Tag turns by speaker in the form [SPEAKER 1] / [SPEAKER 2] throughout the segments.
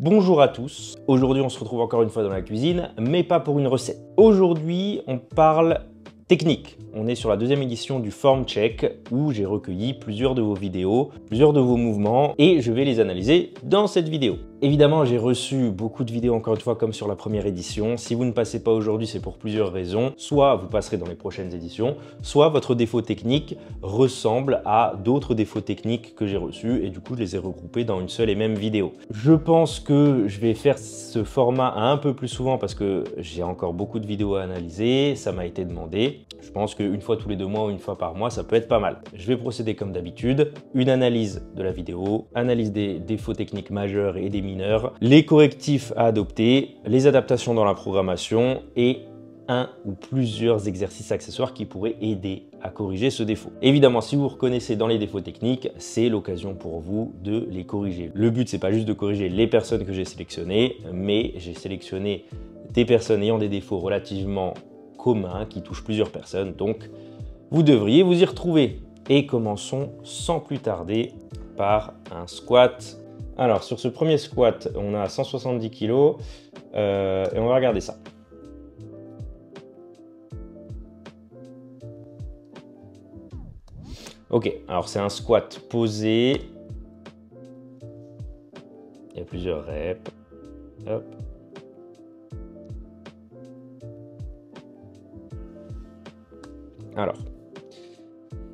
[SPEAKER 1] Bonjour à tous, aujourd'hui on se retrouve encore une fois dans la cuisine, mais pas pour une recette. Aujourd'hui on parle technique. On est sur la deuxième édition du Form Check où j'ai recueilli plusieurs de vos vidéos, plusieurs de vos mouvements et je vais les analyser dans cette vidéo. Évidemment, j'ai reçu beaucoup de vidéos encore une fois comme sur la première édition. Si vous ne passez pas aujourd'hui, c'est pour plusieurs raisons. Soit vous passerez dans les prochaines éditions, soit votre défaut technique ressemble à d'autres défauts techniques que j'ai reçus et du coup, je les ai regroupés dans une seule et même vidéo. Je pense que je vais faire ce format un peu plus souvent parce que j'ai encore beaucoup de vidéos à analyser, ça m'a été demandé. Je pense qu'une fois tous les 2 mois ou une fois par mois, ça peut être pas mal. Je vais procéder comme d'habitude, une analyse de la vidéo, analyse des défauts techniques majeurs et des mineurs, les correctifs à adopter, les adaptations dans la programmation et un ou plusieurs exercices accessoires qui pourraient aider à corriger ce défaut. Évidemment, si vous reconnaissez dans les défauts techniques, c'est l'occasion pour vous de les corriger. Le but, c'est pas juste de corriger les personnes que j'ai sélectionnées, mais j'ai sélectionné des personnes ayant des défauts relativement communs qui touchent plusieurs personnes, donc vous devriez vous y retrouver. Et commençons sans plus tarder par un squat. Alors sur ce premier squat, on a 170 kg et on va regarder ça. Ok, alors c'est un squat posé. Il y a plusieurs reps. Hop. Alors,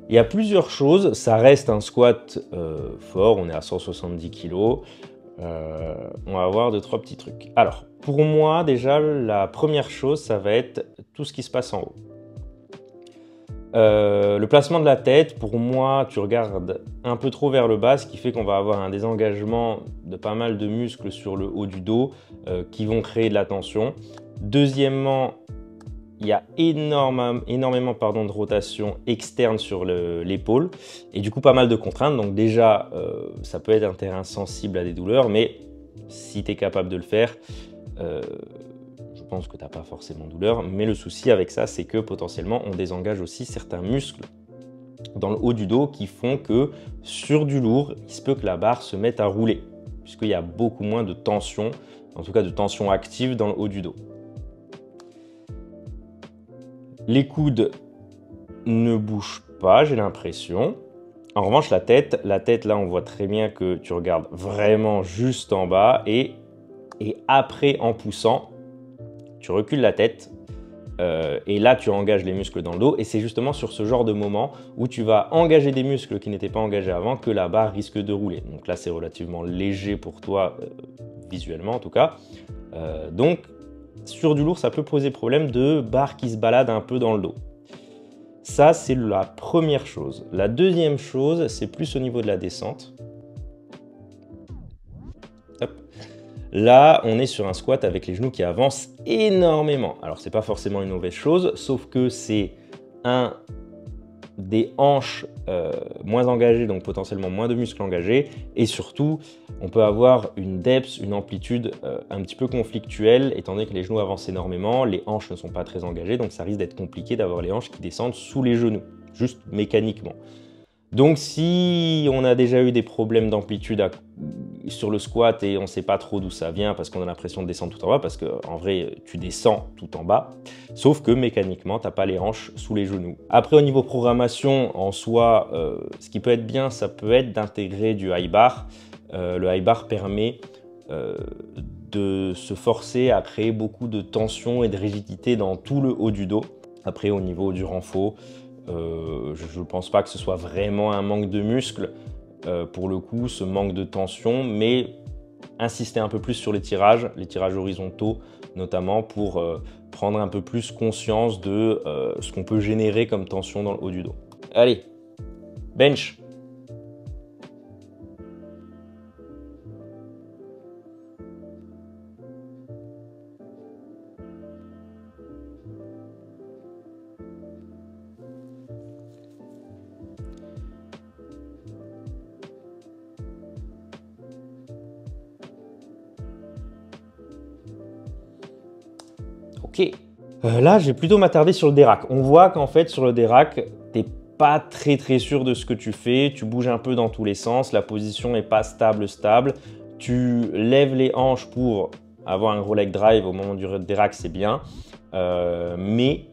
[SPEAKER 1] il y a plusieurs choses. Ça reste un squat fort. On est à 170 kg. On va voir 2-3 petits trucs. Alors, pour moi, déjà, la première chose, ça va être tout ce qui se passe en haut. Le placement de la tête, pour moi, tu regardes un peu trop vers le bas, ce qui fait qu'on va avoir un désengagement de pas mal de muscles sur le haut du dos qui vont créer de la tension. Deuxièmement, il y a énormément de rotation externe sur l'épaule et du coup pas mal de contraintes. Donc déjà, ça peut être un terrain sensible à des douleurs, mais si tu es capable de le faire, je pense que tu n'as pas forcément douleur. Mais le souci avec ça, c'est que potentiellement, on désengage aussi certains muscles dans le haut du dos qui font que sur du lourd, il se peut que la barre se mette à rouler puisqu'il y a beaucoup moins de tension, en tout cas de tension active dans le haut du dos. Les coudes ne bougent pas, j'ai l'impression. En revanche, la tête, là, on voit très bien que tu regardes vraiment juste en bas et après, en poussant, tu recules la tête et là, tu engages les muscles dans le dos. Et c'est justement sur ce genre de moment où tu vas engager des muscles qui n'étaient pas engagés avant que la barre risque de rouler. Donc là, c'est relativement léger pour toi, visuellement en tout cas. Donc, sur du lourd, ça peut poser problème de barre qui se balade un peu dans le dos. Ça, c'est la première chose. La deuxième chose, c'est plus au niveau de la descente. Hop. Là, on est sur un squat avec les genoux qui avancent énormément. Alors, c'est pas forcément une mauvaise chose, sauf que c'est un des hanches moins engagées, donc potentiellement moins de muscles engagés. Et surtout, on peut avoir une depth, une amplitude un petit peu conflictuelle, étant donné que les genoux avancent énormément, les hanches ne sont pas très engagées, donc ça risque d'être compliqué d'avoir les hanches qui descendent sous les genoux, juste mécaniquement. Donc si on a déjà eu des problèmes d'amplitude sur le squat et on ne sait pas trop d'où ça vient parce qu'on a l'impression de descendre tout en bas, parce qu'en vrai tu descends tout en bas, sauf que mécaniquement tu n'as pas les hanches sous les genoux. Après au niveau programmation en soi, ce qui peut être bien, ça peut être d'intégrer du high bar. Le high bar permet de se forcer à créer beaucoup de tension et de rigidité dans tout le haut du dos. Après au niveau du renfort, je ne pense pas que ce soit vraiment un manque de muscle pour le coup, ce manque de tension, mais insister un peu plus sur les tirages horizontaux notamment pour prendre un peu plus conscience de ce qu'on peut générer comme tension dans le haut du dos. Allez, bench. Ok. Là, je vais plutôt m'attarder sur le dérac. On voit qu'en fait, sur le dérac, tu n'es pas très sûr de ce que tu fais. Tu bouges un peu dans tous les sens. La position n'est pas stable. tu lèves les hanches pour avoir un gros leg drive au moment du dérac, c'est bien. Mais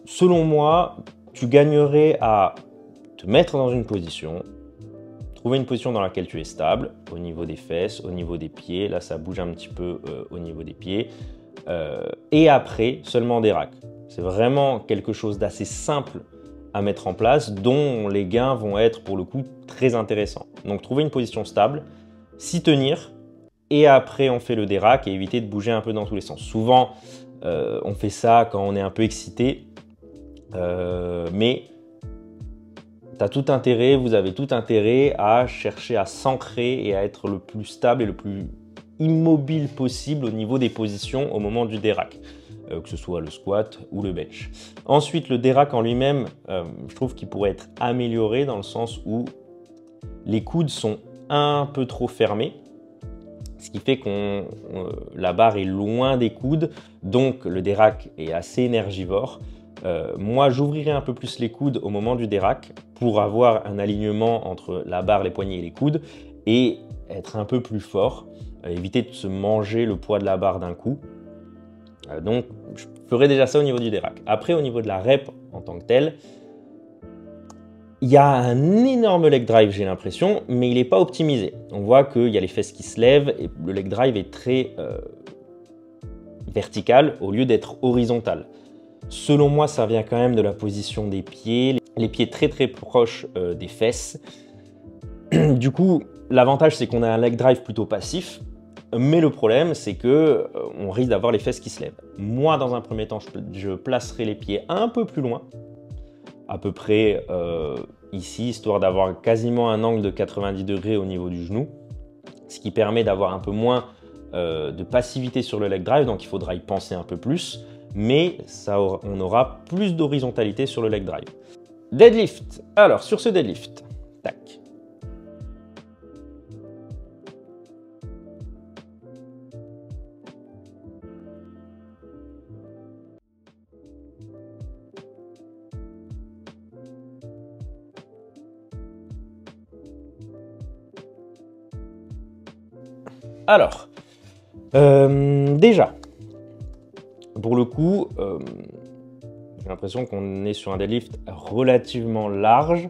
[SPEAKER 1] selon moi, tu gagnerais à te mettre dans une position, trouver une position dans laquelle tu es stable, au niveau des fesses, au niveau des pieds. Là, ça bouge un petit peu au niveau des pieds. Et après, seulement dérac. C'est vraiment quelque chose d'assez simple à mettre en place, dont les gains vont être pour le coup très intéressants. Donc trouver une position stable, s'y tenir, et après on fait le dérac et éviter de bouger un peu dans tous les sens. Souvent on fait ça quand on est un peu excité, mais vous avez tout intérêt à chercher à s'ancrer et à être le plus stable et le plus immobile possible au niveau des positions au moment du dérac. Que ce soit le squat ou le bench. Ensuite, le dérac en lui-même, je trouve qu'il pourrait être amélioré dans le sens où les coudes sont un peu trop fermés, ce qui fait que la barre est loin des coudes, donc le dérac est assez énergivore. Moi, j'ouvrirai un peu plus les coudes au moment du dérac pour avoir un alignement entre la barre, les poignets et les coudes et être un peu plus fort, éviter de se manger le poids de la barre d'un coup. Donc, je ferai déjà ça au niveau du dérac. Après, au niveau de la rep en tant que telle, il y a un énorme leg drive, j'ai l'impression, mais il n'est pas optimisé. On voit qu'il y a les fesses qui se lèvent et le leg drive est très vertical au lieu d'être horizontal. Selon moi, ça vient quand même de la position des pieds, les pieds très proches des fesses. Du coup, l'avantage, c'est qu'on a un leg drive plutôt passif. Mais le problème, c'est que on risque d'avoir les fesses qui se lèvent. Moi, dans un premier temps, je placerai les pieds un peu plus loin, à peu près ici, histoire d'avoir quasiment un angle de 90 degrés au niveau du genou, ce qui permet d'avoir un peu moins de passivité sur le leg drive, donc il faudra y penser un peu plus, mais on aura plus d'horizontalité sur le leg drive. Deadlift. Alors, sur ce deadlift, tac. Alors, déjà, pour le coup, j'ai l'impression qu'on est sur un deadlift relativement large.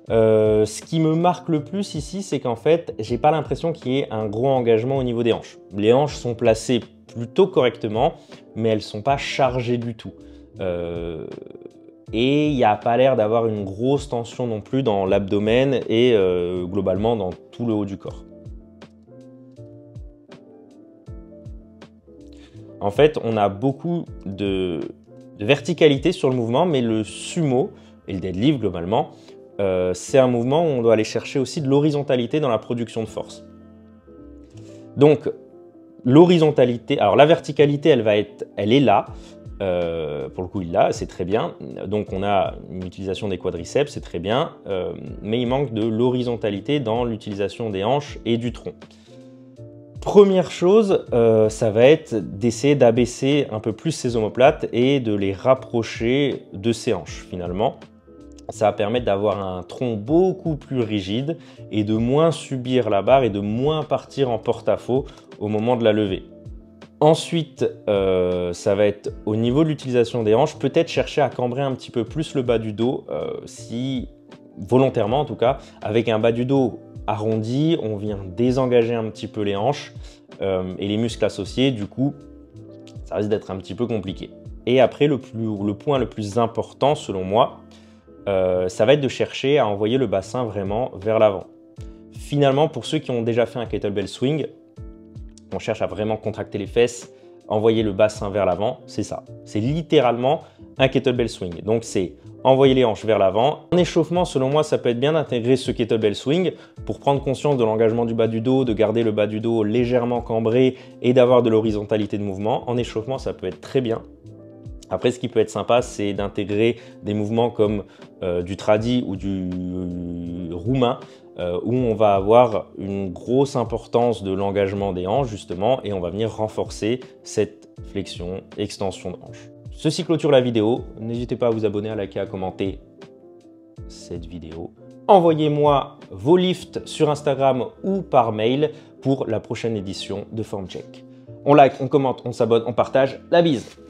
[SPEAKER 1] Ce qui me marque le plus ici, c'est qu'en fait, j'ai pas l'impression qu'il y ait un gros engagement au niveau des hanches. Les hanches sont placées plutôt correctement, mais elles sont pas chargées du tout. Et il n'y a pas l'air d'avoir une grosse tension non plus dans l'abdomen et globalement dans tout le haut du corps. En fait, on a beaucoup de verticalité sur le mouvement, mais le sumo et le deadlift globalement, c'est un mouvement où on doit aller chercher aussi de l'horizontalité dans la production de force. Donc, l'horizontalité, alors la verticalité, elle est là. Pour le coup, il l'a, c'est très bien. Donc, on a une utilisation des quadriceps, c'est très bien, mais il manque de l'horizontalité dans l'utilisation des hanches et du tronc. Première chose, ça va être d'essayer d'abaisser un peu plus ses omoplates et de les rapprocher de ses hanches finalement. Ça va permettre d'avoir un tronc beaucoup plus rigide et de moins subir la barre et de moins partir en porte-à-faux au moment de la levée. Ensuite, ça va être au niveau de l'utilisation des hanches, peut-être chercher à cambrer un petit peu plus le bas du dos, si volontairement en tout cas, avec un bas du dos arrondi, on vient désengager un petit peu les hanches et les muscles associés, du coup, ça risque d'être un petit peu compliqué. Et après, le point le plus important selon moi, ça va être de chercher à envoyer le bassin vraiment vers l'avant. Finalement, pour ceux qui ont déjà fait un kettlebell swing, on cherche à vraiment contracter les fesses, envoyer le bassin vers l'avant, c'est ça. C'est littéralement un kettlebell swing. Donc c'est envoyer les hanches vers l'avant. En échauffement, selon moi, ça peut être bien d'intégrer ce kettlebell swing pour prendre conscience de l'engagement du bas du dos, de garder le bas du dos légèrement cambré et d'avoir de l'horizontalité de mouvement. En échauffement, ça peut être très bien. Après, ce qui peut être sympa, c'est d'intégrer des mouvements comme du tradi ou du roumain, où on va avoir une grosse importance de l'engagement des hanches, justement, et on va venir renforcer cette flexion, extension de hanche. Ceci clôture la vidéo. N'hésitez pas à vous abonner, à liker, à commenter cette vidéo. envoyez-moi vos lifts sur Instagram ou par mail pour la prochaine édition de FormCheck. On like, on commente, on s'abonne, on partage. La bise!